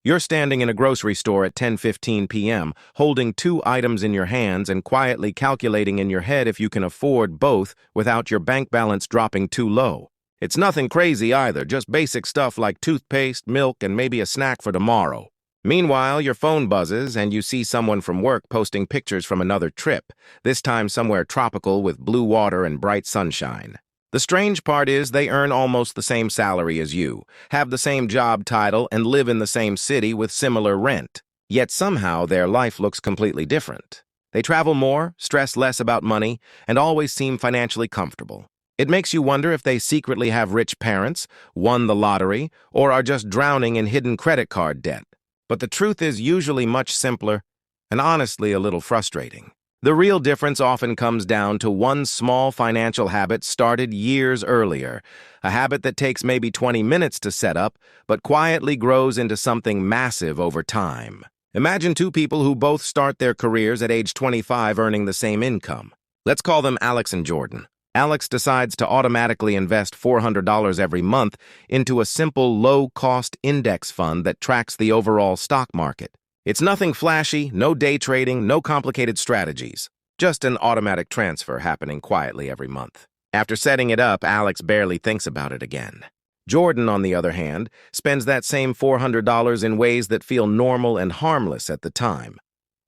You're standing in a grocery store at 10:15 p.m., holding two items in your hands and quietly calculating in your head if you can afford both without your bank balance dropping too low. It's nothing crazy either, just basic stuff like toothpaste, milk, and maybe a snack for tomorrow. Meanwhile, your phone buzzes and you see someone from work posting pictures from another trip, this time somewhere tropical with blue water and bright sunshine. The strange part is they earn almost the same salary as you, have the same job title, and live in the same city with similar rent. Yet somehow their life looks completely different. They travel more, stress less about money, and always seem financially comfortable. It makes you wonder if they secretly have rich parents, won the lottery, or are just drowning in hidden credit card debt. But the truth is usually much simpler and honestly a little frustrating. The real difference often comes down to one small financial habit started years earlier, a habit that takes maybe 20 minutes to set up, but quietly grows into something massive over time. Imagine two people who both start their careers at age 25 earning the same income. Let's call them Alex and Jordan. Alex decides to automatically invest $400 every month into a simple, low-cost index fund that tracks the overall stock market. It's nothing flashy, no day trading, no complicated strategies. Just an automatic transfer happening quietly every month. After setting it up, Alex barely thinks about it again. Jordan, on the other hand, spends that same $400 in ways that feel normal and harmless at the time.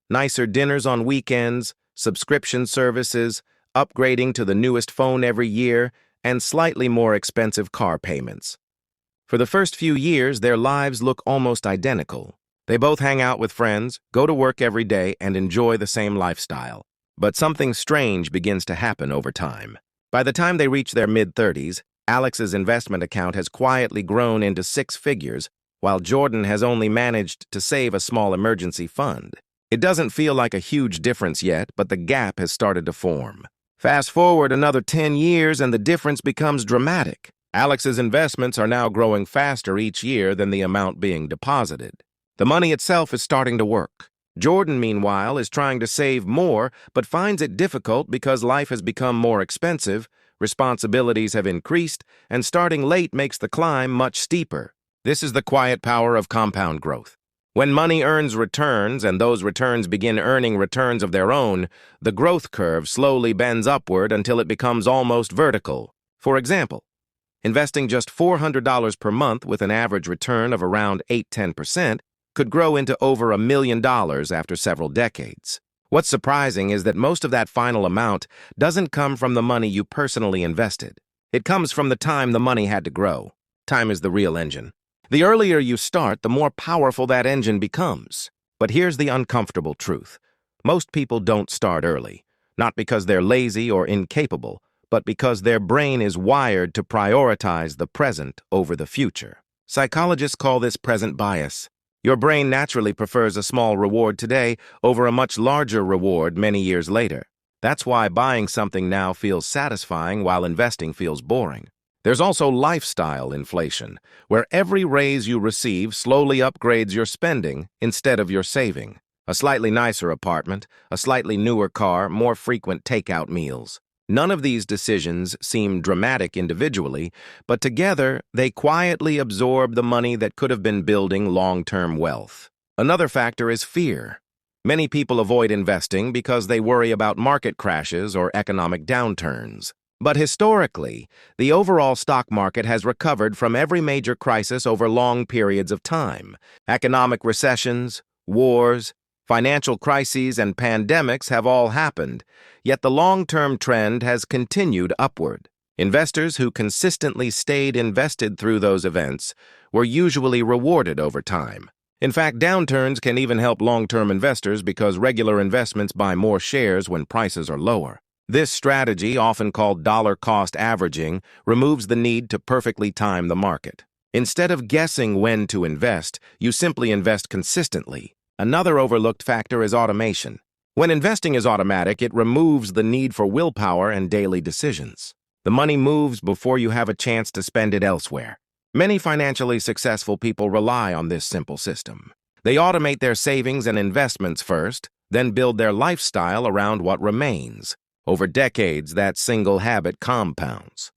Nicer dinners on weekends, subscription services, upgrading to the newest phone every year, and slightly more expensive car payments. For the first few years, their lives look almost identical. They both hang out with friends, go to work every day, and enjoy the same lifestyle. But something strange begins to happen over time. By the time they reach their mid-30s, Alex's investment account has quietly grown into six figures, while Jordan has only managed to save a small emergency fund. It doesn't feel like a huge difference yet, but the gap has started to form. Fast forward another 10 years and the difference becomes dramatic. Alex's investments are now growing faster each year than the amount being deposited. The money itself is starting to work. Jordan, meanwhile, is trying to save more, but finds it difficult because life has become more expensive, responsibilities have increased, and starting late makes the climb much steeper. This is the quiet power of compound growth. When money earns returns and those returns begin earning returns of their own, the growth curve slowly bends upward until it becomes almost vertical. For example, investing just $400 per month with an average return of around 8–10% could grow into over $1 million after several decades. What's surprising is that most of that final amount doesn't come from the money you personally invested. It comes from the time the money had to grow. Time is the real engine. The earlier you start, the more powerful that engine becomes. But here's the uncomfortable truth. Most people don't start early, not because they're lazy or incapable, but because their brain is wired to prioritize the present over the future. Psychologists call this present bias. Your brain naturally prefers a small reward today over a much larger reward many years later. That's why buying something now feels satisfying while investing feels boring. There's also lifestyle inflation, where every raise you receive slowly upgrades your spending instead of your saving. A slightly nicer apartment, a slightly newer car, more frequent takeout meals. None of these decisions seem dramatic individually, but together they quietly absorb the money that could have been building long-term wealth. Another factor is fear. Many people avoid investing because they worry about market crashes or economic downturns. But historically, the overall stock market has recovered from every major crisis over long periods of time. Economic recessions, wars, financial crises, and pandemics have all happened, yet the long-term trend has continued upward. Investors who consistently stayed invested through those events were usually rewarded over time. In fact, downturns can even help long-term investors because regular investments buy more shares when prices are lower. This strategy, often called dollar-cost averaging, removes the need to perfectly time the market. Instead of guessing when to invest, you simply invest consistently. Another overlooked factor is automation. When investing is automatic, it removes the need for willpower and daily decisions. The money moves before you have a chance to spend it elsewhere. Many financially successful people rely on this simple system. They automate their savings and investments first, then build their lifestyle around what remains. Over decades, that single habit compounds.